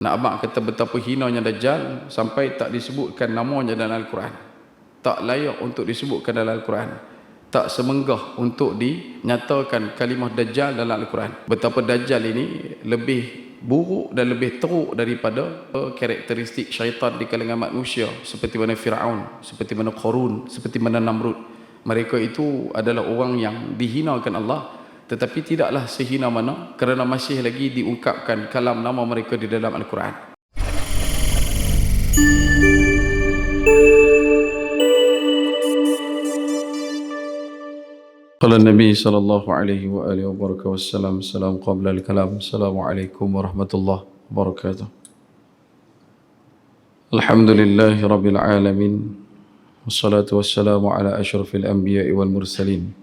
Nak abang kata betapa hinanya Dajjal sampai tak disebutkan namanya dalam Al-Quran. Tak layak untuk disebutkan dalam Al-Quran. Tak semenggah untuk dinyatakan kalimah Dajjal dalam Al-Quran. Betapa Dajjal ini lebih buruk dan lebih teruk daripada karakteristik syaitan di kalangan manusia, seperti mana Fir'aun, seperti mana Qarun, seperti mana Namrud. Mereka itu adalah orang yang dihinakan Allah, tetapi tidaklah sehina mana, kerana masih lagi diungkapkan kalam nama mereka di dalam Al-Quran. قال النبي صلى الله عليه وآله وسلم سلام قبل الكلام السلام عليكم ورحمة الله وبركاته. الحمد لله رب العالمين والصلاة والسلام على أشرف الأنبياء والمرسلين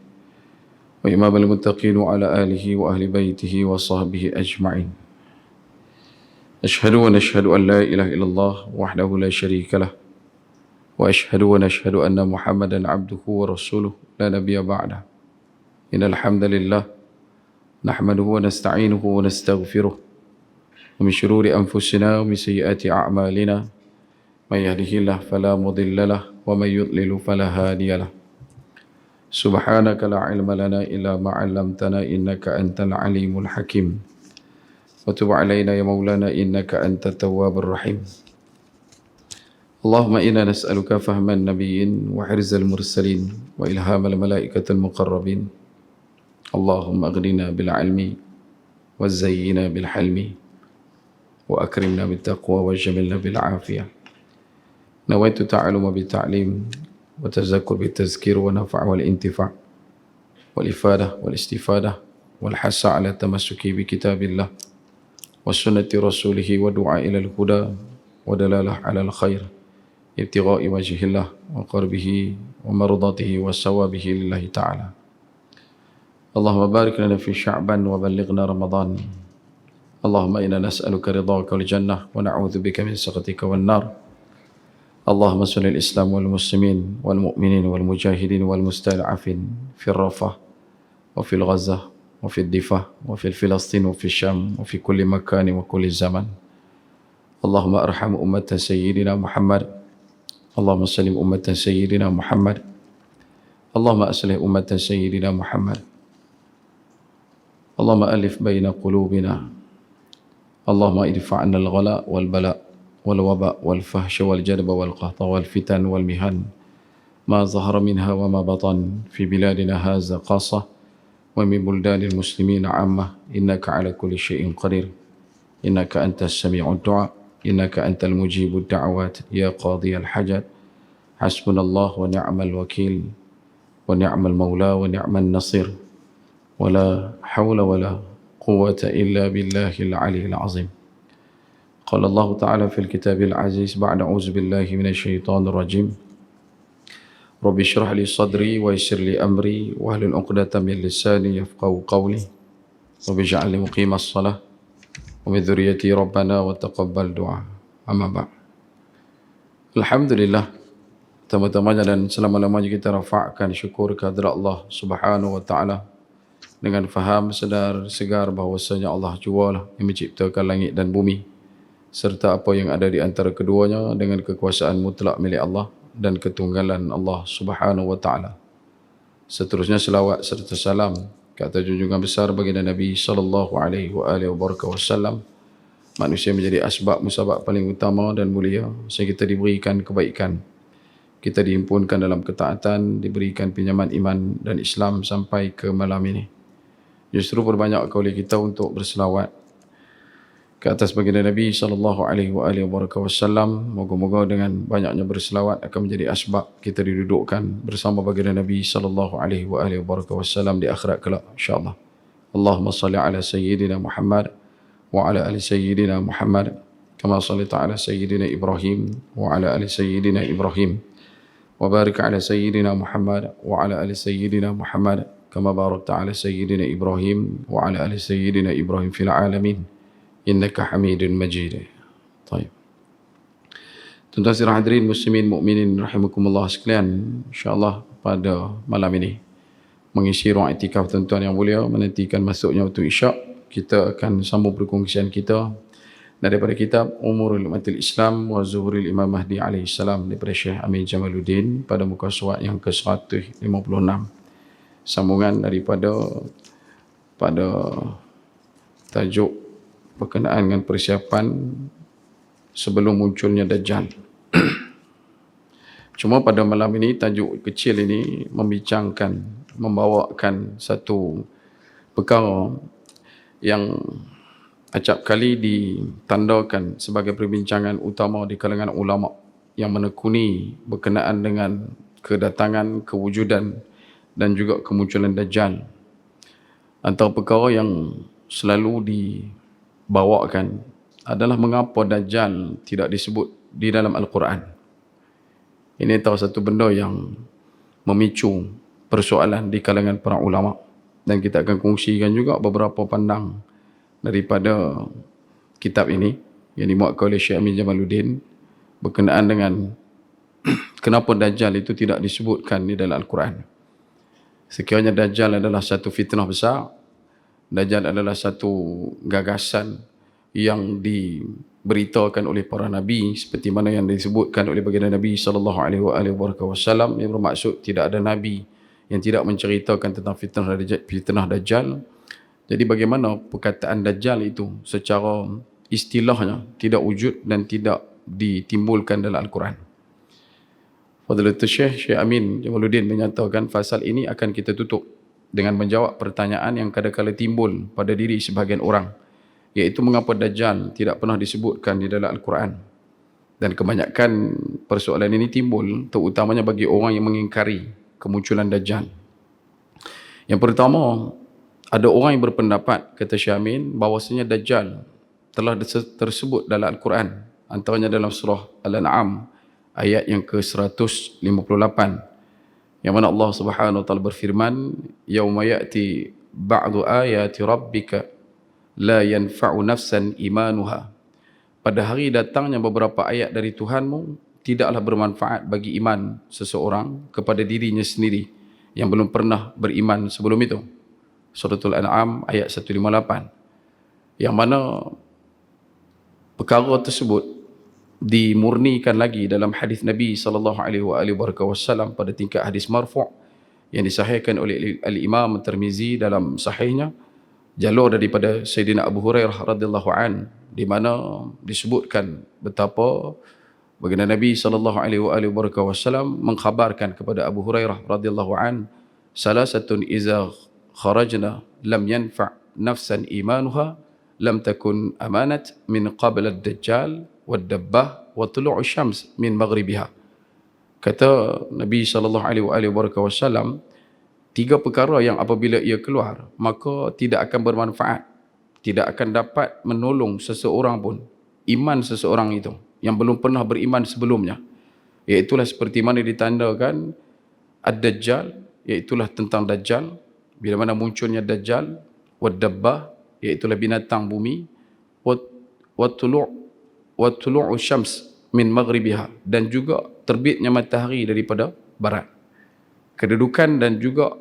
وإمام المتقين وعلى آله وأهل بيته وصحبه أجمعين. أشهد ونشهد أن لا إله إلا الله وحده لا شريك له وأشهد ونشهد أن محمدا عبده ورسوله لا نبي بعده. إن الحمد لله نحمده ونستعينه ونستغفره ومن شرور أنفسنا ومن سيئات أعمالنا من يهده الله فلا مضل له ومن يضلل فلا هادي له. سبحانك لا علم لنا إلا ما علمتنا إنك أنت العليم الحكيم وتب علينا يا مولانا إنك أنت التواب الرحيم. اللهم إنا نسألك فهم النبيين وحرز المرسلين وإلهام الملائكة المقربين. اللهم أغننا بالعلم وزينا بالحلم وأكرمنا بالتقوى وجملنا بالعافية. نويت تعلم بالتعليم وتذكر بالتذكير ونفع والانتفاع والإفادة والاستفادة والحث على التمسك بكتاب الله وسنة رسوله ودعاء إلى الهدى ودلالة على الخير ابتغاء وجه الله وقربه ومرضاته وثوابه لله تعالى. اللهم بارك لنا في شعبان وبلغنا رمضان. اللهم إنا نسألك رضاك والجنة ونعوذ بك من سخطك والنار. اللهم صل الإسلام والمسلمين والمؤمنين والمجاهدين والمستضعفين في الرفاه وفي الغزة وفي الضفة وفي فلسطين وفي الشام وفي كل مكان وكل زمان. اللهم ارحم أمة سيدنا محمد. اللهم سلم أمة سيدنا محمد. اللهم أصلح أمة سيدنا محمد. اللهم ألف بين قلوبنا. اللهم ادفع عنا الغلاء والبلاء والوباء والفحش والجدب والقهط والفتن والمهن ما ظهر منها وما بطن في بلادنا هذا خاصة ومن بلدان المسلمين عامة إنك على كل شيء قدير. إنك أنت السميع الدعاء. إنك أنت المجيب الدعوات يا قاضي الحاجات. حسبنا الله ونعم الوكيل ونعم المولى ونعم النصير ولا حول ولا قوة إلا بالله العلي العظيم. قال الله تعالى في الكتاب العزيز بعد أعوذ بالله من الشيطان الرجيم رب اشرح لي صدري ويسر لي أمري واحلل عقدة من لساني يفقهوا قولي رب اجعلني مقيم الصلاة ومن ذريتي ربنا وتقبل دعاء. أما بعد. Alhamdulillah, pertama-tamanya dan selama-lamanya kita rafa'kan syukur kehadrat Allah Subhanahu wa taala dengan faham sedar segar bahawasanya Allah jualah yang menciptakan langit dan bumi serta apa yang ada di antara keduanya dengan kekuasaan mutlak milik Allah dan ketunggalan Allah Subhanahu wa taala. Seterusnya selawat serta salam ke atas junjungan besar baginda Nabi sallallahu alaihi wasallam, manusia menjadi asbab musabab paling utama dan mulia sehingga kita diberikan kebaikan, kita dihimpunkan dalam ketaatan, diberikan pinjaman iman dan Islam sampai ke malam ini. Justru berbanyak oleh kita untuk berselawat ke atas baginda Nabi sallallahu alaihi wasallam. Moga-moga dengan banyaknya berselawat akan menjadi asbab kita didudukkan bersama baginda Nabi sallallahu alaihi wasallam di akhirat kelak insya-Allah. Allahumma salli ala sayyidina Muhammad wa ala ali sayyidina Muhammad kama shallaita ala sayyidina Ibrahim wa ala ali sayyidina Ibrahim wa barik ala sayyidina Muhammad wa ala ali sayyidina Muhammad kama barakta ala sayyidina Ibrahim wa ala ali sayyidina Ibrahim fil alamin innaka Hamidun Majid. Baik. Tuan-tuan dan hadirin muslimin mukminin rahimakumullah sekalian, insya-Allah pada malam ini mengisi ruang iktikaf tuan-tuan yang mulia menantikan masuknya waktu isyak, kita akan sambung perkongsian kita daripada kitab Umurul Umatil Islam wa Zuhuril Imam Mahdi alaihi salam daripada Syekh Amin Jamaluddin pada muka surat yang ke-156. Sambungan daripada pada tajuk berkenaan dengan persiapan sebelum munculnya Dajjal. Cuma pada malam ini tajuk kecil ini membawakan satu perkara yang acap kali ditandakan sebagai perbincangan utama di kalangan ulama yang menekuni berkenaan dengan kedatangan, kewujudan dan juga kemunculan Dajjal. Antara perkara yang selalu dibawakan adalah mengapa Dajjal tidak disebut di dalam Al-Quran. Ini antara satu benda yang memicu persoalan di kalangan para ulama, dan kita akan kongsikan juga beberapa pandang daripada kitab ini yang dimuatkan oleh Syekh Amin Jamaluddin berkenaan dengan kenapa Dajjal itu tidak disebutkan di dalam Al-Quran. Sekiranya Dajjal adalah satu fitnah besar, Dajjal adalah satu gagasan yang diberitakan oleh para nabi seperti mana yang disebutkan oleh baginda Nabi sallallahu alaihi wasallam, yang bermaksud tidak ada nabi yang tidak menceritakan tentang fitnah Dajjal. Jadi bagaimana perkataan Dajjal itu secara istilahnya tidak wujud dan tidak ditimbulkan dalam Al-Quran. Fadilatul Syekh Amin Jamaluddin menyatakan fasal ini akan kita tutup dengan menjawab pertanyaan yang kadang-kadang timbul pada diri sebahagian orang, iaitu mengapa Dajjal tidak pernah disebutkan di dalam Al-Quran. Dan kebanyakan persoalan ini timbul terutamanya bagi orang yang mengingkari kemunculan Dajjal. Yang pertama, ada orang yang berpendapat, kata Syamin, bahawasanya Dajjal telah tersebut dalam Al-Quran, antaranya dalam surah Al-An'am ayat yang ke-158, yang mana Allah Subhanahu wa taala berfirman, yauma ya'ti ba'du ayati rabbika la yanfa'u nafsan imanuha. Pada hari datangnya beberapa ayat dari Tuhanmu, tidaklah bermanfaat bagi iman seseorang kepada dirinya sendiri yang belum pernah beriman sebelum itu. Suratul An'am ayat 158. Yang mana perkara tersebut dimurnikan lagi dalam hadis Nabi sallallahu alaihi wasallam pada tingkat hadis marfu' yang disahihkan oleh Al-Imam Tirmizi dalam sahihnya, jalur daripada Sayyidina Abu Hurairah radhiyallahu an, di mana disebutkan betapa baginda Nabi sallallahu alaihi wasallam mengkhabarkan kepada Abu Hurairah radhiyallahu an, salasatun iza kharajna lam yanfa' nafsan imanuha lam takun amanat min qabla ad-dajjal wad-dabbah wa tulu'u syams min maghribiha. Kata Nabi sallallahu alaihi wasallam, tiga perkara yang apabila ia keluar maka tidak akan bermanfaat, tidak akan dapat menolong seseorang pun iman seseorang itu yang belum pernah beriman sebelumnya, iaitulah seperti mana ditandakan ad-dajjal, iaitulah tentang Dajjal, bila mana munculnya Dajjal, wad-dabbah, iaitulah binatang bumi, wa tulu'u syams min maghribiha, dan juga terbitnya matahari daripada barat. Kedudukan dan juga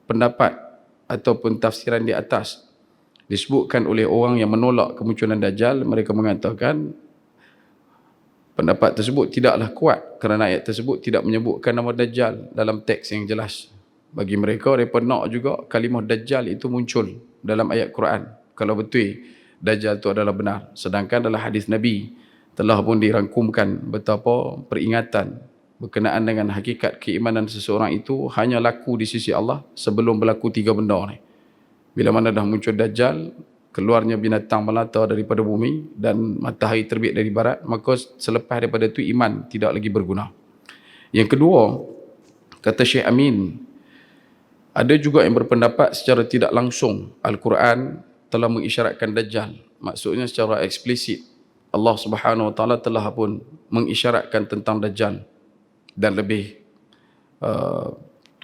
pendapat ataupun tafsiran di atas disebutkan oleh orang yang menolak kemunculan Dajjal. Mereka mengatakan pendapat tersebut tidaklah kuat kerana ayat tersebut tidak menyebutkan nama Dajjal dalam teks yang jelas. Bagi mereka nak juga kalimah Dajjal itu muncul dalam ayat Quran kalau betul Dajjal itu adalah benar. Sedangkan dalam hadis Nabi telah pun dirangkumkan betapa peringatan berkenaan dengan hakikat keimanan seseorang itu hanya laku di sisi Allah sebelum berlaku tiga benda ni. Bila mana dah muncul Dajjal, keluarnya binatang melata daripada bumi dan matahari terbit dari barat, maka selepas daripada itu iman tidak lagi berguna. Yang kedua, kata Syekh Amin, ada juga yang berpendapat secara tidak langsung Al-Quran telah mengisyaratkan Dajjal. Maksudnya secara eksplisit Allah Subhanahu wa taala telah pun mengisyaratkan tentang Dajjal, dan lebih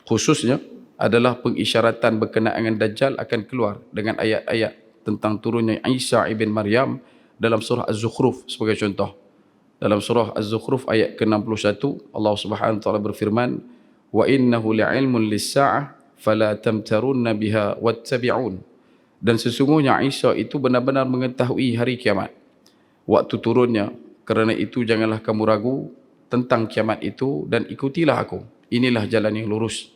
khususnya adalah pengisyaratan berkenaan dengan Dajjal akan keluar dengan ayat-ayat tentang turunnya Isa ibn Maryam dalam surah Az-Zukhruf sebagai contoh. Dalam surah Az-Zukhruf ayat ke-61 Allah Subhanahu wa taala berfirman, wa innahu li'ilmun lis-sa'ah fala tamtarunna biha wattabi'un. Dan sesungguhnya Isa itu benar-benar mengetahui hari kiamat, waktu turunnya. Kerana itu janganlah kamu ragu tentang kiamat itu dan ikutilah aku. Inilah jalan yang lurus.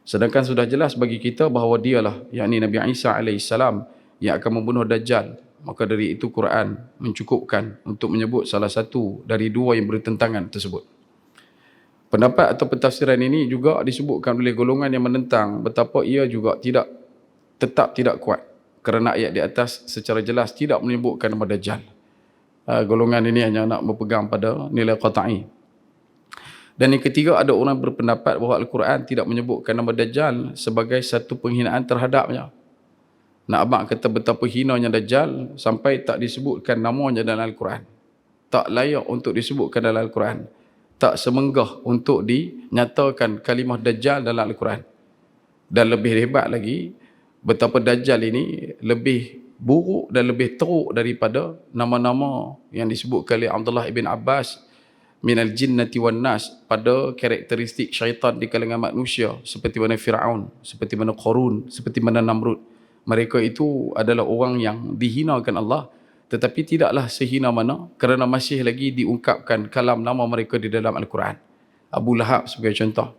Sedangkan sudah jelas bagi kita bahawa dialah, yakni Nabi Isa alaihissalam, yang akan membunuh Dajjal. Maka dari itu Quran mencukupkan untuk menyebut salah satu dari dua yang bertentangan tersebut. Pendapat atau pentafsiran ini juga disebutkan oleh golongan yang menentang betapa ia juga tetap tidak kuat. Kerana ayat di atas secara jelas tidak menyebutkan nama Dajjal. Golongan ini hanya nak berpegang pada nilai qata'i. Dan yang ketiga, ada orang berpendapat bahawa Al-Quran tidak menyebutkan nama Dajjal sebagai satu penghinaan terhadapnya. Nak abang kata betapa hinanya Dajjal sampai tak disebutkan namanya dalam Al-Quran. Tak layak untuk disebutkan dalam Al-Quran. Tak semenggah untuk dinyatakan kalimah Dajjal dalam Al-Quran. Dan lebih hebat lagi, betapa Dajjal ini lebih buruk dan lebih teruk daripada nama-nama yang disebutkan oleh Abdullah ibn Abbas minal jinnati wan nas pada karakteristik syaitan di kalangan manusia, seperti mana Fir'aun, seperti mana Qarun, seperti mana Namrud. Mereka itu adalah orang yang dihinakan Allah, tetapi tidaklah sehina mana kerana masih lagi diungkapkan kalam nama mereka di dalam Al-Quran. Abu Lahab sebagai contoh,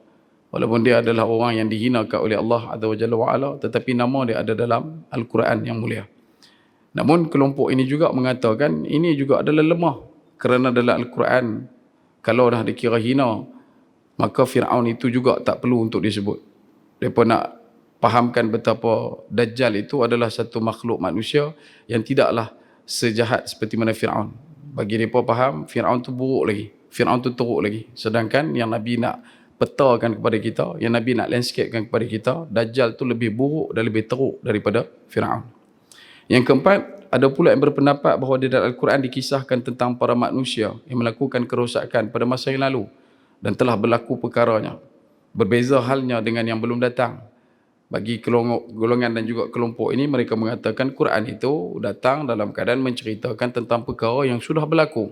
walaupun dia adalah orang yang dihinakan oleh Allah Azza wa Jalla wa Ala, tetapi nama dia ada dalam Al-Quran yang mulia. Namun kelompok ini juga mengatakan ini juga adalah lemah, kerana dalam Al-Quran kalau dah dikira hina, maka Fir'aun itu juga tak perlu untuk disebut. Mereka nak fahamkan betapa Dajjal itu adalah satu makhluk manusia yang tidaklah sejahat seperti mana Fir'aun. Bagi mereka faham, Fir'aun tu buruk lagi, Fir'aun tu teruk lagi. Sedangkan yang Nabi nak petakan kepada kita, yang Nabi nak landscapekan kepada kita, Dajjal tu lebih buruk dan lebih teruk daripada Fir'aun. Yang keempat, ada pula yang berpendapat bahawa di dalam Al-Quran dikisahkan tentang para manusia yang melakukan kerosakan pada masa yang lalu dan telah berlaku perkaranya. Berbeza halnya dengan yang belum datang. Bagi golongan dan juga kelompok ini, mereka mengatakan Quran itu datang dalam keadaan menceritakan tentang perkara yang sudah berlaku,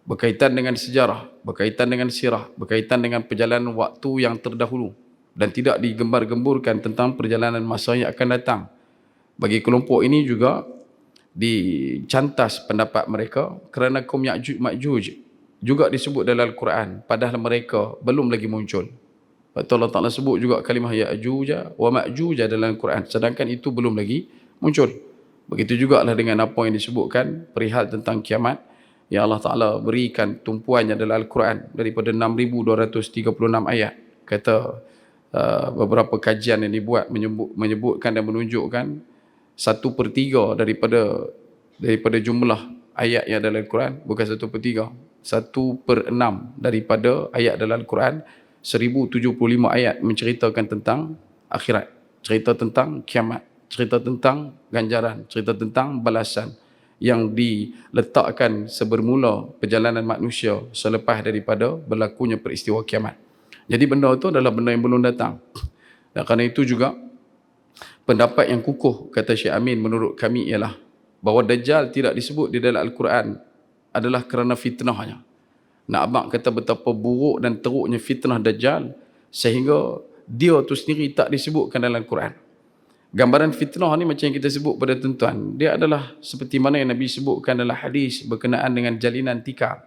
berkaitan dengan sejarah, berkaitan dengan sirah, berkaitan dengan perjalanan waktu yang terdahulu, dan tidak digembar-gemburkan tentang perjalanan masa yang akan datang. Bagi kelompok ini juga dicantas pendapat mereka kerana kaum Ya'juj Ma'juj juga disebut dalam Al-Quran padahal mereka belum lagi muncul. Betul, Allah Ta'ala sebut juga kalimah Ya'juj wa Ma'juj dalam Al-Quran, sedangkan itu belum lagi muncul. Begitu jugalah dengan apa yang disebutkan perihal tentang kiamat yang Allah Ta'ala berikan tumpuannya dalam Al-Quran daripada 6,236 ayat. Kata beberapa kajian yang dibuat menyebutkan dan menunjukkan 1/3 daripada jumlah ayat yang dalam Al-Quran, bukan 1/3, 1/6 daripada ayat dalam Al-Quran, 1075 ayat menceritakan tentang akhirat, cerita tentang kiamat, cerita tentang ganjaran, cerita tentang balasan yang diletakkan sebermula perjalanan manusia selepas daripada berlakunya peristiwa kiamat. Jadi benda itu adalah benda yang belum datang. Dan kerana itu juga pendapat yang kukuh, kata Syekh Amin, menurut kami ialah bahawa Dajjal tidak disebut di dalam Al-Quran adalah kerana fitnahnya. Nak abang kata betapa buruk dan teruknya fitnah Dajjal sehingga dia tu sendiri tak disebutkan dalam Al-Quran. Gambaran fitnah ni macam yang kita sebut pada tuan-tuan, dia adalah seperti mana yang Nabi sebutkan dalam hadis berkenaan dengan jalinan tikar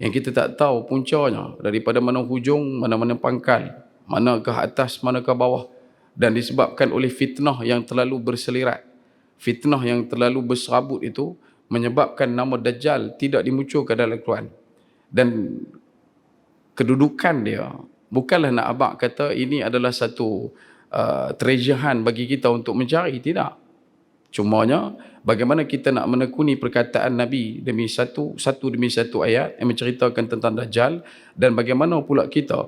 yang kita tak tahu puncanya daripada mana hujung, mana-mana pangkal, mana ke atas, mana ke bawah. Dan disebabkan oleh fitnah yang terlalu berselirat, fitnah yang terlalu berserabut itu menyebabkan nama Dajjal tidak dimunculkan dalam Al-Quran. Dan kedudukan dia bukanlah nak abang kata ini adalah satu treasurehan bagi kita untuk mencari, tidak. Cumanya bagaimana kita nak menekuni perkataan Nabi demi satu demi satu ayat yang menceritakan tentang Dajjal, dan bagaimana pula kita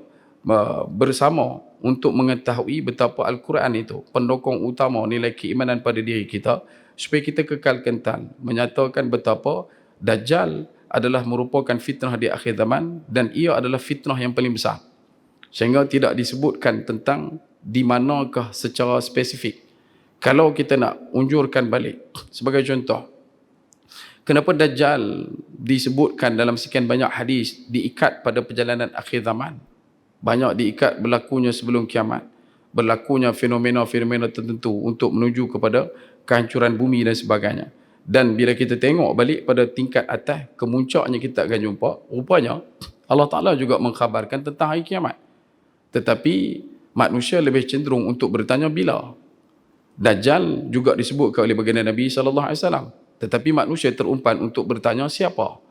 bersama untuk mengetahui betapa Al-Quran itu pendokong utama nilai keimanan pada diri kita, supaya kita kekal kental menyatakan betapa Dajjal adalah merupakan fitnah di akhir zaman dan ia adalah fitnah yang paling besar, sehingga tidak disebutkan tentang di manakah secara spesifik. Kalau kita nak unjurkan balik, sebagai contoh, kenapa Dajjal disebutkan dalam sekian banyak hadis diikat pada perjalanan akhir zaman? Banyak diikat berlakunya sebelum kiamat, berlakunya fenomena-fenomena tertentu untuk menuju kepada kehancuran bumi dan sebagainya. Dan bila kita tengok balik pada tingkat atas, kemuncaknya kita akan jumpa, rupanya Allah Ta'ala juga mengkhabarkan tentang hari kiamat. Tetapi manusia lebih cenderung untuk bertanya bila. Dajjal juga disebutkan oleh baginda Nabi SAW. Tetapi manusia terumpan untuk bertanya siapa.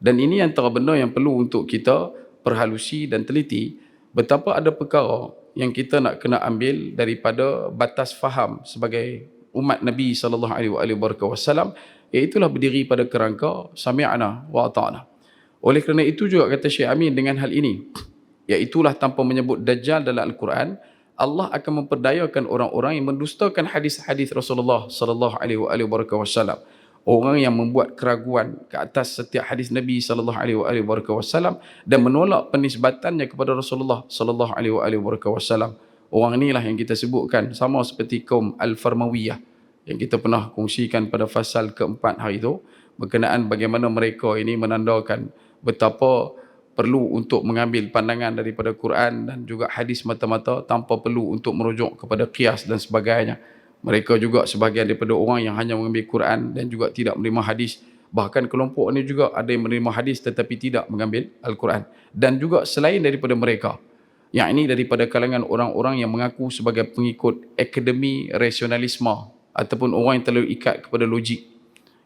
Dan ini antara benda yang perlu untuk kita perhalusi dan teliti. Betapa ada perkara yang kita nak kena ambil daripada batas faham sebagai umat Nabi SAW, iaitulah berdiri pada kerangka sami'na wa ata'na. Oleh kerana itu juga kata Syekh Amin dengan hal ini, iaitulah tanpa menyebut Dajjal dalam Al-Quran, Allah akan memperdayakan orang-orang yang mendustakan hadis-hadis Rasulullah sallallahu alaihi wasallam. Orang yang membuat keraguan ke atas setiap hadis Nabi sallallahu alaihi wasallam dan menolak penisbatannya kepada Rasulullah sallallahu alaihi wasallam. Orang inilah yang kita sebutkan sama seperti kaum Al-Farmawiyah yang kita pernah kongsikan pada fasal keempat hari itu, berkenaan bagaimana mereka ini menandakan betapa perlu untuk mengambil pandangan daripada Quran dan juga hadis mata-mata tanpa perlu untuk merujuk kepada qiyas dan sebagainya. Mereka juga sebahagian daripada orang yang hanya mengambil Quran dan juga tidak menerima hadis. Bahkan kelompok ini juga ada yang menerima hadis tetapi tidak mengambil Al-Quran. Dan juga selain daripada mereka, yang ini daripada kalangan orang-orang yang mengaku sebagai pengikut akademi rasionalisme ataupun orang yang terlalu ikat kepada logik.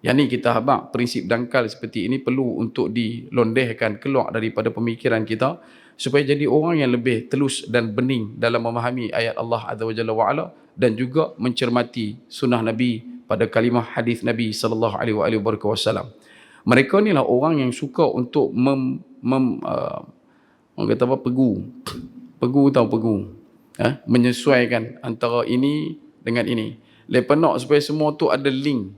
Yang ni kita habaq prinsip dangkal seperti ini perlu untuk dilondehkan keluar daripada pemikiran kita supaya jadi orang yang lebih telus dan bening dalam memahami ayat Allah Azza wa Jalla wa Ala dan juga mencermati sunnah Nabi pada kalimah hadis Nabi sallallahu alaihi wasallam. Mereka ni lah orang yang suka untuk orang kata apa, pegu, menyesuaikan antara ini dengan ini. Mereka nak supaya semua tu ada link.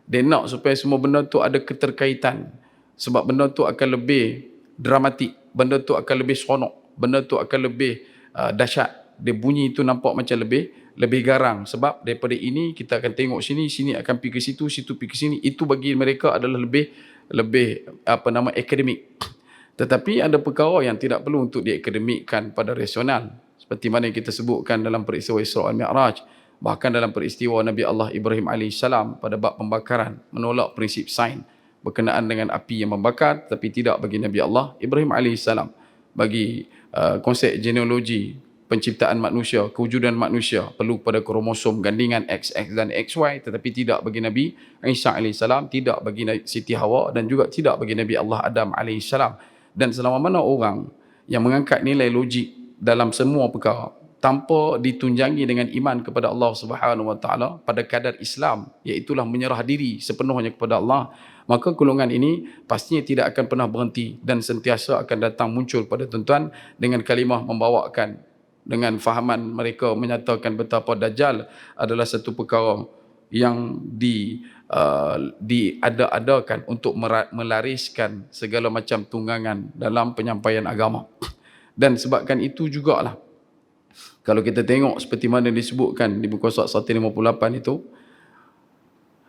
Dia nak supaya semua benda tu ada keterkaitan. Sebab benda tu akan lebih dramatik, benda tu akan lebih seronok, benda tu akan lebih dahsyat. Dia bunyi tu nampak macam lebih garang. Sebab daripada ini kita akan tengok sini, sini akan pergi ke situ, situ pergi ke sini. Itu bagi mereka adalah lebih akademik. Tetapi ada perkara yang tidak perlu untuk diakademikkan pada rasional. Seperti mana yang kita sebutkan dalam peristiwa Isra' dan Mi'raj. Bahkan dalam peristiwa Nabi Allah Ibrahim AS pada bab pembakaran, menolak prinsip sains berkenaan dengan api yang membakar, tapi tidak bagi Nabi Allah Ibrahim AS. Bagi konsep genealogi penciptaan manusia, kewujudan manusia perlu pada kromosom gandingan XX dan XY, tetapi tidak bagi Nabi Isa AS, tidak bagi Siti Hawa dan juga tidak bagi Nabi Allah Adam AS. Dan selama mana orang yang mengangkat nilai logik dalam semua perkara tanpa ditunjangi dengan iman kepada Allah Subhanahu wa taala pada kadar Islam, iaitulah menyerah diri sepenuhnya kepada Allah, maka golongan ini pastinya tidak akan pernah berhenti dan sentiasa akan datang muncul pada tuan-tuan dengan kalimah membawakan dengan fahaman mereka menyatakan betapa Dajjal adalah satu perkara yang diada-adakan untuk melariskan segala macam tunggangan dalam penyampaian agama. Dan sebabkan itu jugalah, kalau kita tengok seperti mana disebutkan di buku surat 158 itu,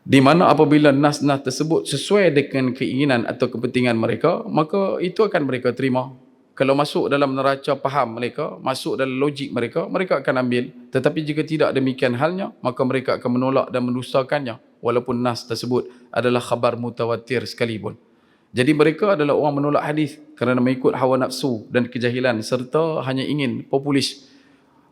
di mana apabila nas-nas tersebut sesuai dengan keinginan atau kepentingan mereka, maka itu akan mereka terima. Kalau masuk dalam neraca faham mereka, masuk dalam logik mereka, mereka akan ambil. Tetapi jika tidak demikian halnya, maka mereka akan menolak dan mendustakannya, walaupun nas tersebut adalah khabar mutawatir sekalipun. Jadi mereka adalah orang menolak hadis kerana mengikut hawa nafsu dan kejahilan serta hanya ingin populis.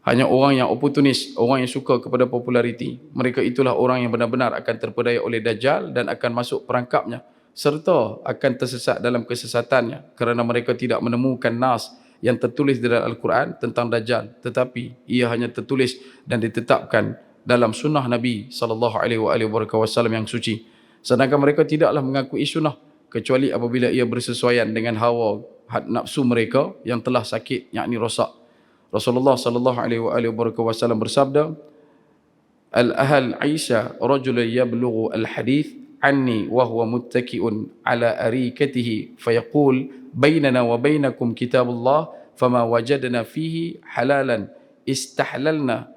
Hanya orang yang oportunis, orang yang suka kepada populariti. Mereka itulah orang yang benar-benar akan terpedaya oleh Dajjal dan akan masuk perangkapnya, serta akan tersesat dalam kesesatannya kerana mereka tidak menemukan nas yang tertulis di dalam Al-Quran tentang Dajjal, tetapi ia hanya tertulis dan ditetapkan dalam sunnah Nabi SAW yang suci. Sedangkan mereka tidaklah mengakui sunnah kecuali apabila ia bersesuaian dengan hawa nafsu mereka yang telah sakit, yakni rosak. Rasulullah sallallahu alaihi wasallam bersabda, "Al-ahal Aisyah rajulun yablughu al-hadith anni wa huwa muttaki'un ala arikatihi fayaqul bainana wa bainakum kitabullah fama wajadna fihi halalan istahlalna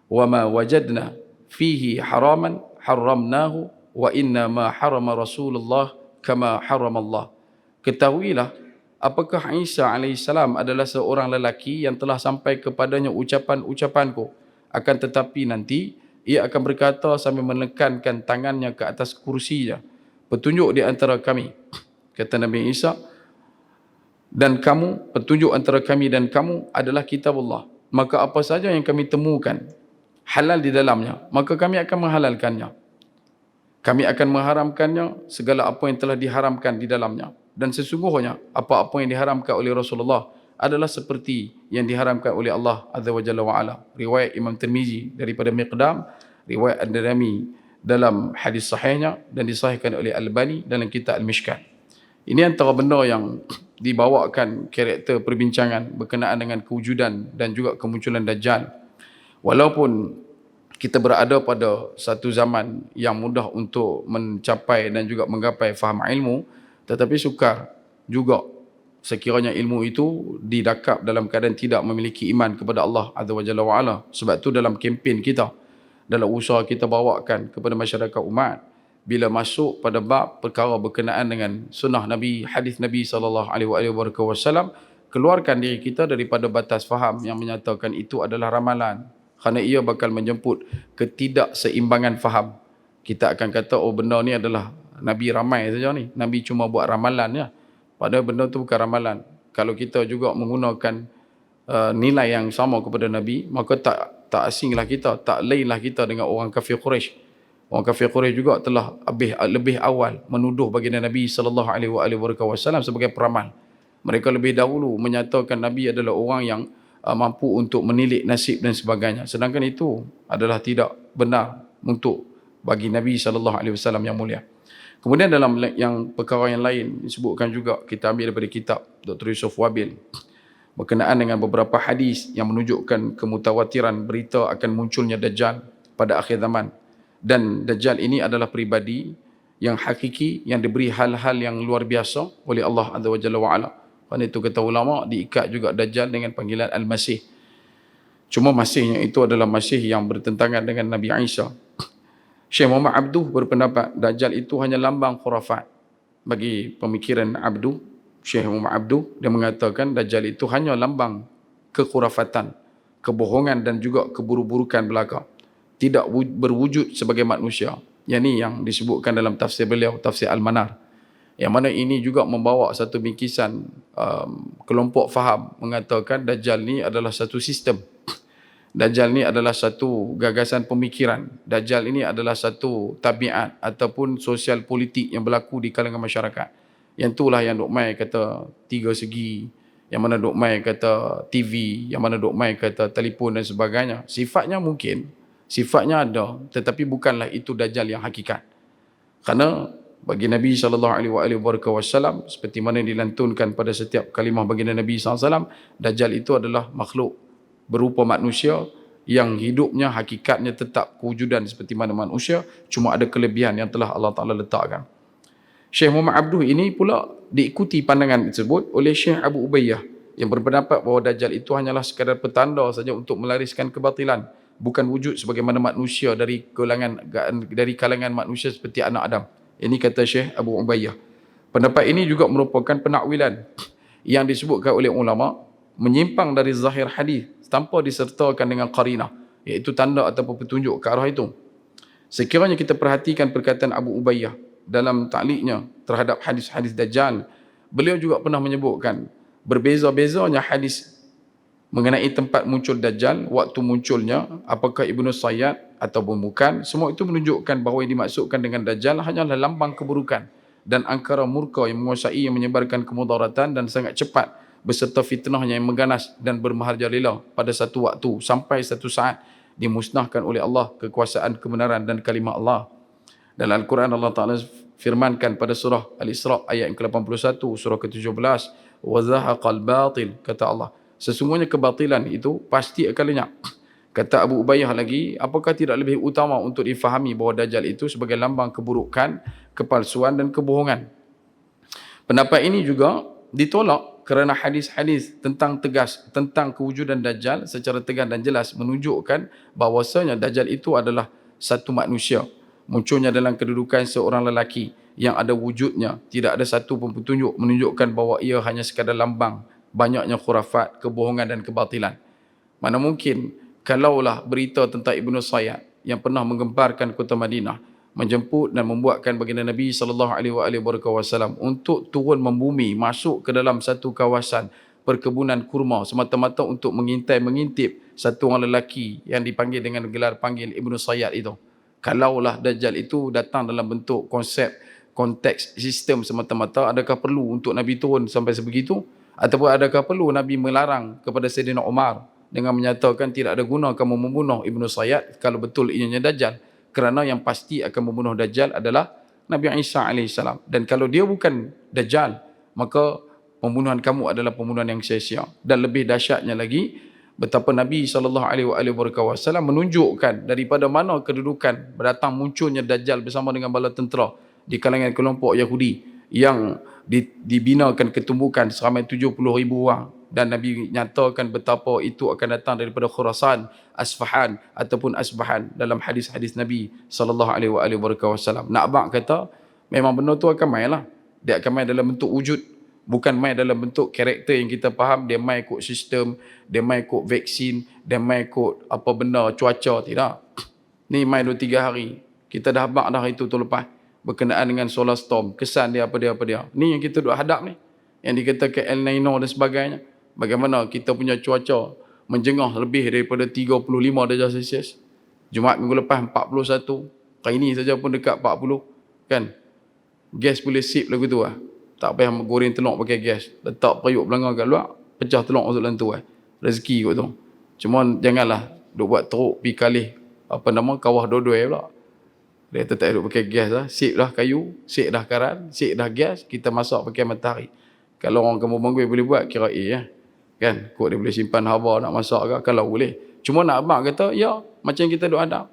wa ma wajadna fihi haraman haramnahu wa inna ma harama Rasulullah kama harama Allah." Ketahuilah, apakah Isa AS adalah seorang lelaki yang telah sampai kepadanya ucapan-ucapanku, akan tetapi nanti ia akan berkata sambil menekankan tangannya ke atas kursinya, petunjuk di antara kami. Kata Nabi Isa, dan kamu, petunjuk antara kami dan kamu adalah kitab Allah. Maka apa saja yang kami temukan halal di dalamnya, maka kami akan menghalalkannya. Kami akan mengharamkannya segala apa yang telah diharamkan di dalamnya. Dan sesungguhnya apa-apa yang diharamkan oleh Rasulullah adalah seperti yang diharamkan oleh Allah Azza wa Jalla wa Ala. Riwayat Imam Tirmizi daripada Miqdam, riwayat Ad-Darimi dalam hadis sahihnya dan disahihkan oleh Al-Albani dalam kitab Al-Mishkat. Ini antara benda yang dibawakan karakter perbincangan berkenaan dengan kewujudan dan juga kemunculan Dajjal. Walaupun kita berada pada satu zaman yang mudah untuk mencapai dan juga menggapai faham ilmu, tetapi sukar juga sekiranya ilmu itu didakap dalam keadaan tidak memiliki iman kepada Allah Azza wa Jalla wa Ala. Sebab tu dalam kempen kita, dalam usaha kita bawakan kepada masyarakat umat, bila masuk pada bab perkara berkenaan dengan sunnah Nabi, hadis Nabi SAW, keluarkan diri kita daripada batas faham yang menyatakan itu adalah ramalan, kerana ia bakal menjemput ketidakseimbangan faham. Kita akan kata, oh benda ni adalah Nabi ramai saja ni, Nabi cuma buat ramalan ya. Padahal benda tu bukan ramalan. Kalau kita juga menggunakan nilai yang sama kepada Nabi, maka tak asinglah kita, tak lainlah kita dengan orang kafir Quraisy. Orang kafir Quraisy juga telah lebih awal menuduh baginda Nabi SAW sebagai peramal. Mereka lebih dahulu menyatakan Nabi adalah orang yang mampu untuk menilik nasib dan sebagainya. Sedangkan itu adalah tidak benar untuk bagi Nabi SAW yang mulia. Kemudian dalam yang perkara yang lain disebutkan juga, kita ambil daripada kitab Dr. Yusuf Wabil berkenaan dengan beberapa hadis yang menunjukkan kemutawatiran berita akan munculnya Dajjal pada akhir zaman. Dan Dajjal ini adalah peribadi yang hakiki, yang diberi hal-hal yang luar biasa oleh Allah Azza wa Jalla wa Ala. Kerana itu kata ulama, diikat juga Dajjal dengan panggilan Al-Masih. Cuma Masihnya itu adalah Masih yang bertentangan dengan Nabi Isa. Syekh Muhammad Abduh berpendapat Dajjal itu hanya lambang khurafat. Bagi pemikiran Abduh, Syekh Muhammad Abduh, dia mengatakan Dajjal itu hanya lambang kekhurafatan, kebohongan dan juga keburu-burukan belaka. Tidak berwujud sebagai manusia. Yang ini yang disebutkan dalam tafsir beliau, tafsir Al-Manar. Yang mana ini juga membawa satu bingkisan kelompok faham mengatakan Dajjal ni adalah satu sistem. Dajjal ni adalah satu gagasan pemikiran. Dajjal ini adalah satu tabiat ataupun sosial politik yang berlaku di kalangan masyarakat. Yang itulah yang Dok Mai kata tiga segi, yang mana Dok Mai kata TV, yang mana Dok Mai kata telefon dan sebagainya. Sifatnya mungkin, sifatnya ada, tetapi bukanlah itu Dajjal yang hakikat. Kerana bagi Nabi SAW, seperti mana dilantunkan pada setiap kalimah baginda Nabi SAW, Dajjal itu adalah makhluk berupa manusia yang hidupnya, hakikatnya tetap kewujudan seperti mana manusia, cuma ada kelebihan yang telah Allah Ta'ala letakkan. Syekh Muhammad Abduh ini pula diikuti pandangan tersebut oleh Syekh Abu Ubayyah yang berpendapat bahawa Dajjal itu hanyalah sekadar petanda saja untuk melariskan kebatilan, bukan wujud sebagaimana manusia dari kalangan manusia seperti anak Adam. Ini kata Syekh Abu Ubayyah. Pendapat ini juga merupakan penakwilan yang disebutkan oleh ulama menyimpang dari zahir hadis tanpa disertakan dengan qarinah, iaitu tanda ataupun petunjuk ke arah itu. Sekiranya kita perhatikan perkataan Abu Ubayyah dalam ta'liqnya terhadap hadis-hadis Dajjal, beliau juga pernah menyebutkan berbeza-bezanya hadis mengenai tempat muncul Dajjal, waktu munculnya, apakah Ibnu Sayyad ataupun bukan. Semua itu menunjukkan bahawa yang dimaksudkan dengan Dajjal hanyalah lambang keburukan dan angkara murka yang menguasai, yang menyebarkan kemudaratan dan sangat cepat beserta fitnahnya yang mengganas dan bermaharjalela pada satu waktu sampai satu saat dimusnahkan oleh Allah kekuasaan kebenaran dan kalimah Allah. Dalam Al-Quran Allah Ta'ala firmankan pada surah Al-Isra ayat yang ke-81, surah ke-17, wa zahaqal batil, kata Allah, sesungguhnya kebatilan itu pasti akan lenyap. Kata Abu Ubayyah lagi, apakah tidak lebih utama untuk difahami bahawa Dajjal itu sebagai lambang keburukan, kepalsuan dan kebohongan. Pendapat ini juga ditolak kerana hadis-hadis tentang kewujudan Dajjal secara tegas dan jelas menunjukkan bahawasanya Dajjal itu adalah satu manusia. Munculnya dalam kedudukan seorang lelaki yang ada wujudnya, tidak ada satu pun petunjuk menunjukkan bahawa ia hanya sekadar lambang banyaknya khurafat, kebohongan dan kebatilan. Mana mungkin kalaulah berita tentang Ibnu Sayyad yang pernah menggemparkan kota Madinah, menjemput dan membuatkan baginda Nabi sallallahu alaihi wasallam untuk turun membumi, masuk ke dalam satu kawasan perkebunan kurma semata-mata untuk mengintip satu orang lelaki yang dipanggil dengan gelar panggil Ibnu Sayyad itu. Kalaulah Dajjal itu datang dalam bentuk konsep, konteks, sistem semata-mata, adakah perlu untuk Nabi turun sampai sebegitu? Ataupun adakah perlu Nabi melarang kepada Sayyidina Umar dengan menyatakan tidak ada guna kamu membunuh Ibnu Sayyad kalau betul ianya Dajjal, kerana yang pasti akan membunuh Dajjal adalah Nabi Isa AS. Dan kalau dia bukan Dajjal, maka pembunuhan kamu adalah pembunuhan yang sia-sia. Dan lebih dahsyatnya lagi, betapa Nabi SAW menunjukkan daripada mana kedudukan berdatang munculnya Dajjal bersama dengan bala tentera di kalangan kelompok Yahudi yang dibinakan ketumbukan seramai 70,000 orang. Dan Nabi nyatakan betapa itu akan datang daripada Khurasan, Asfahan ataupun Asbahan dalam hadis-hadis Nabi SAW. Nak abang kata, memang benda tu akan main lah. Dia akan main dalam bentuk wujud, bukan main dalam bentuk karakter yang kita faham. Dia main ikut sistem, dia main ikut vaksin, dia main ikut apa benda, cuaca, tidak. Ni main 2-3 hari. Kita dah abang dah itu tu lepas. Berkenaan dengan solar storm, kesan dia apa dia. Ni yang kita duk hadap ni. Yang dikatakan El Nino dan sebagainya. Bagaimana kita punya cuaca menjengah lebih daripada 35 darjah Celsius. Jumaat minggu lepas 41. Kali ini saja pun dekat 40. Kan? Gas boleh sip lagu tu lah. Tak payah goreng telur pakai gas. Letak periuk belakang kat luar, pecah telur masuk dalam tu lah. Rezeki kot tu. Cuma janganlah duk buat teruk pi kalih kawah dodoi pula. Dia tak duk pakai gas lah. Sip dah kayu, sip dah karat, sip dah gas, kita masak pakai matahari. Kalau orang kampung Bangui boleh buat, kira ya. Kan? Kok dia boleh simpan haba nak masak ke? Kalau boleh. Cuma nak abang kata, ya, macam kita duk hadap.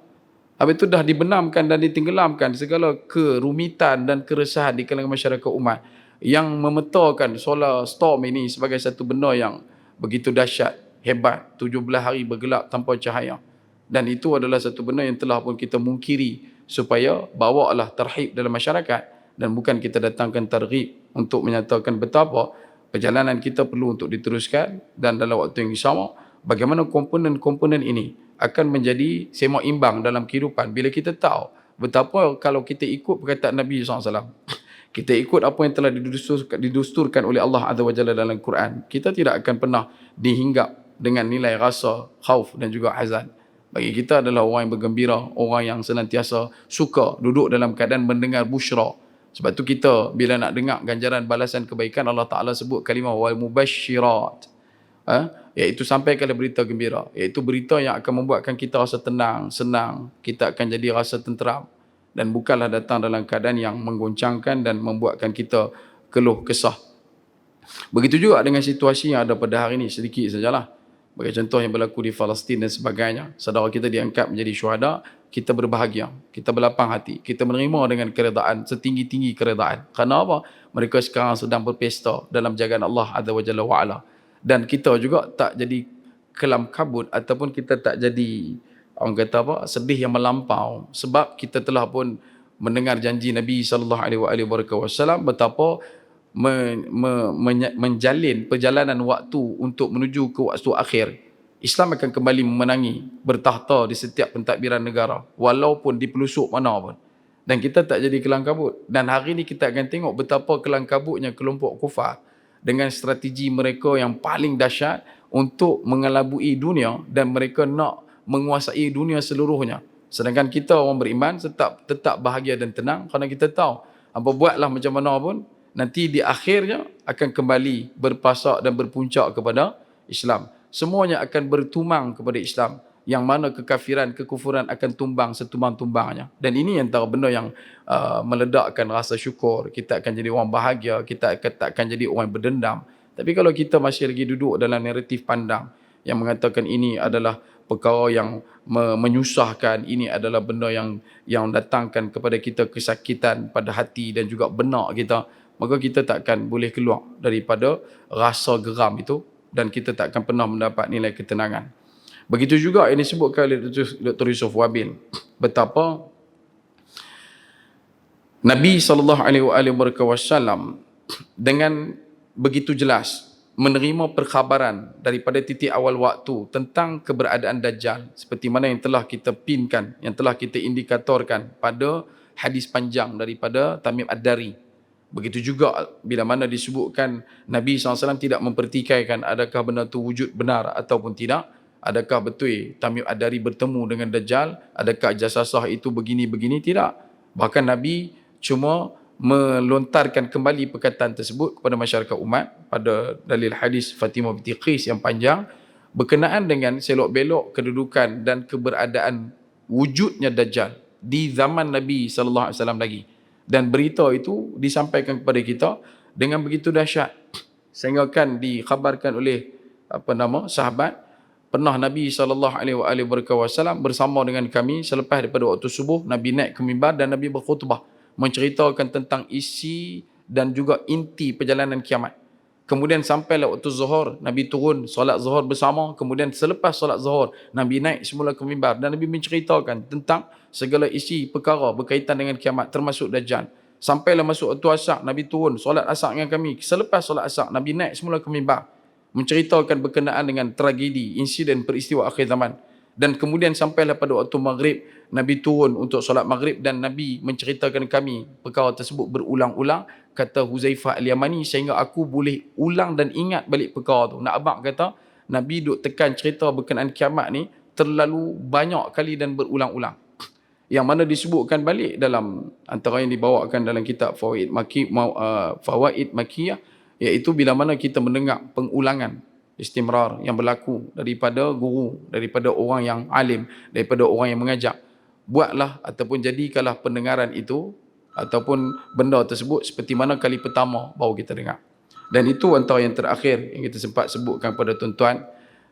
Habis itu dah dibenamkan dan ditenggelamkan segala kerumitan dan keresahan di kalangan masyarakat umat yang memetakan solar storm ini sebagai satu benda yang begitu dahsyat, hebat, 17 hari bergelap tanpa cahaya. Dan itu adalah satu benda yang telah pun kita mungkiri supaya bawalah tarhib dalam masyarakat dan bukan kita datangkan targhib untuk menyatakan betapa perjalanan kita perlu untuk diteruskan. Dan dalam waktu yang sama, bagaimana komponen-komponen ini akan menjadi semak imbang dalam kehidupan bila kita tahu betapa kalau kita ikut perkataan Nabi SAW, kita ikut apa yang telah didusturkan oleh Allah Azza wa Jalla dalam Quran, kita tidak akan pernah dihinggap dengan nilai rasa khauf dan juga hazan. Bagi kita adalah orang yang bergembira, orang yang senantiasa suka duduk dalam keadaan mendengar busyra. Sebab tu kita bila nak dengar ganjaran balasan kebaikan, Allah Ta'ala sebut kalimah wal mubasyirat, iaitu sampaikan berita gembira, iaitu berita yang akan membuatkan kita rasa tenang, senang, kita akan jadi rasa tenteram, dan bukanlah datang dalam keadaan yang menggoncangkan dan membuatkan kita keluh kesah. Begitu juga dengan situasi yang ada pada hari ini, sedikit sajalah. Bagi contoh yang berlaku di Palestin dan sebagainya, saudara kita diangkat menjadi syuhada, kita berbahagia, kita berlapang hati, kita menerima dengan keredaan, setinggi-tinggi keredaan. Kerana apa? Mereka sekarang sedang berpesta dalam jagaan Allah Azza wa Jalla wa'ala. Dan kita juga tak jadi kelam kabut ataupun kita tak jadi orang kata sedih yang melampau, sebab kita telah pun mendengar janji Nabi SAW betapa menjalin perjalanan waktu untuk menuju ke waktu akhir. Islam akan kembali memenangi, bertahta di setiap pentadbiran negara walaupun di pelosok mana pun. Dan kita tak jadi kelang kabut. Dan hari ini kita akan tengok betapa kelang kabutnya kelompok kufar dengan strategi mereka yang paling dahsyat untuk mengelabui dunia, dan mereka nak menguasai dunia seluruhnya. Sedangkan kita orang beriman tetap bahagia dan tenang kerana kita tahu apa buatlah macam mana pun, nanti di akhirnya akan kembali berpasak dan berpuncak kepada Islam. Semuanya akan bertumang kepada Islam, yang mana kekafiran, kekufuran akan tumbang setumbang-tumbangnya. Dan ini antara benda yang meledakkan rasa syukur. Kita akan jadi orang bahagia, kita tak akan jadi orang berdendam. Tapi kalau kita masih lagi duduk dalam naratif pandang yang mengatakan ini adalah perkara yang menyusahkan, ini adalah benda yang datangkan kepada kita kesakitan pada hati dan juga benak kita, maka kita takkan boleh keluar daripada rasa geram itu dan kita takkan pernah mendapat nilai ketenangan. Begitu juga yang disebutkan oleh Dr. Yusuf Wabil, betapa Nabi SAW dengan begitu jelas menerima perkhabaran daripada titik awal waktu tentang keberadaan Dajjal seperti mana yang telah kita pinkan, yang telah kita indikatorkan pada hadis panjang daripada Tamim Ad-Dari. Begitu juga bila mana disebutkan Nabi SAW tidak mempertikaikan adakah benda itu wujud benar ataupun tidak, adakah betul Tamim Ad-Dari bertemu dengan Dajjal, adakah jasasah itu begini-begini, tidak. Bahkan Nabi cuma melontarkan kembali perkataan tersebut kepada masyarakat umat pada dalil hadis Fatimah binti Qais yang panjang berkenaan dengan selok-belok kedudukan dan keberadaan wujudnya Dajjal di zaman Nabi sallallahu alaihi wasallam lagi, dan berita itu disampaikan kepada kita dengan begitu dahsyat sehingga kan dikhabarkan oleh sahabat, pernah Nabi sallallahu alaihi wasallam bersama dengan kami selepas daripada waktu subuh, Nabi naik ke mimbar dan Nabi berkhutbah menceritakan tentang isi dan juga inti perjalanan kiamat. Kemudian sampailah waktu zuhur, Nabi turun solat zuhur bersama. Kemudian selepas solat zuhur, Nabi naik semula ke mimbar dan Nabi menceritakan tentang segala isi perkara berkaitan dengan kiamat termasuk Dajjal. Sampailah masuk waktu asar, Nabi turun solat asar dengan kami. Selepas solat asar, Nabi naik semula ke mimbar menceritakan berkenaan dengan tragedi, insiden peristiwa akhir zaman. Dan kemudian sampailah pada waktu maghrib, Nabi turun untuk solat maghrib dan Nabi menceritakan kami perkara tersebut berulang-ulang. Kata Huzaifah Al-Yamani, sehingga aku boleh ulang dan ingat balik perkara tu. Nak abang kata, Nabi duk tekan cerita berkenaan kiamat ni terlalu banyak kali dan berulang-ulang. Yang mana disebutkan balik dalam antara yang dibawakan dalam kitab Fawaid Makiyah, iaitu bila mana kita mendengar pengulangan istimrar yang berlaku daripada guru, daripada orang yang alim, daripada orang yang mengajak, buatlah ataupun jadikanlah pendengaran itu ataupun benda tersebut seperti mana kali pertama baru kita dengar. Dan itu antara yang terakhir yang kita sempat sebutkan pada tuan-tuan,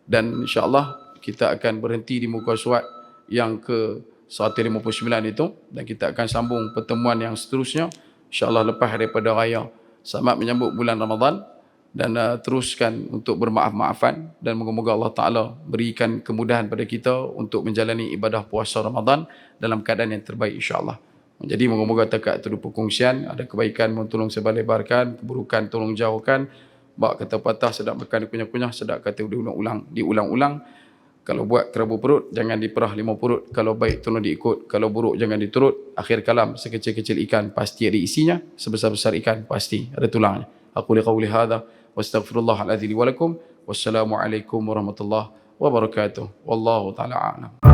dan insya-Allah kita akan berhenti di muka surat yang ke 159 itu, dan kita akan sambung pertemuan yang seterusnya insya-Allah lepas daripada raya. Selamat menyambut bulan Ramadan dan teruskan untuk bermaaf-maafan, dan moga-moga Allah Ta'ala berikan kemudahan pada kita untuk menjalani ibadah puasa Ramadan dalam keadaan yang terbaik insya-Allah. Jadi moga-moga takat itu perkongsian, ada kebaikan tolong sebar-lebarkan, keburukan tolong jauhkan. Bak kata patah sedap makan dikunyah-kunyah, sedap kata diulang-ulang. Kalau buat kerabu perut jangan diperah 5 perut, kalau baik tolong diikut, kalau buruk jangan diturut. Akhir kalam, sekecil-kecil ikan pasti ada isinya, sebesar-besar ikan pasti ada tulangnya. Aku liqauli hadza wastaghfirullahal adzim li wa lakum. Wassalamualaikum warahmatullahi wabarakatuh. Wallahu taala a'lam.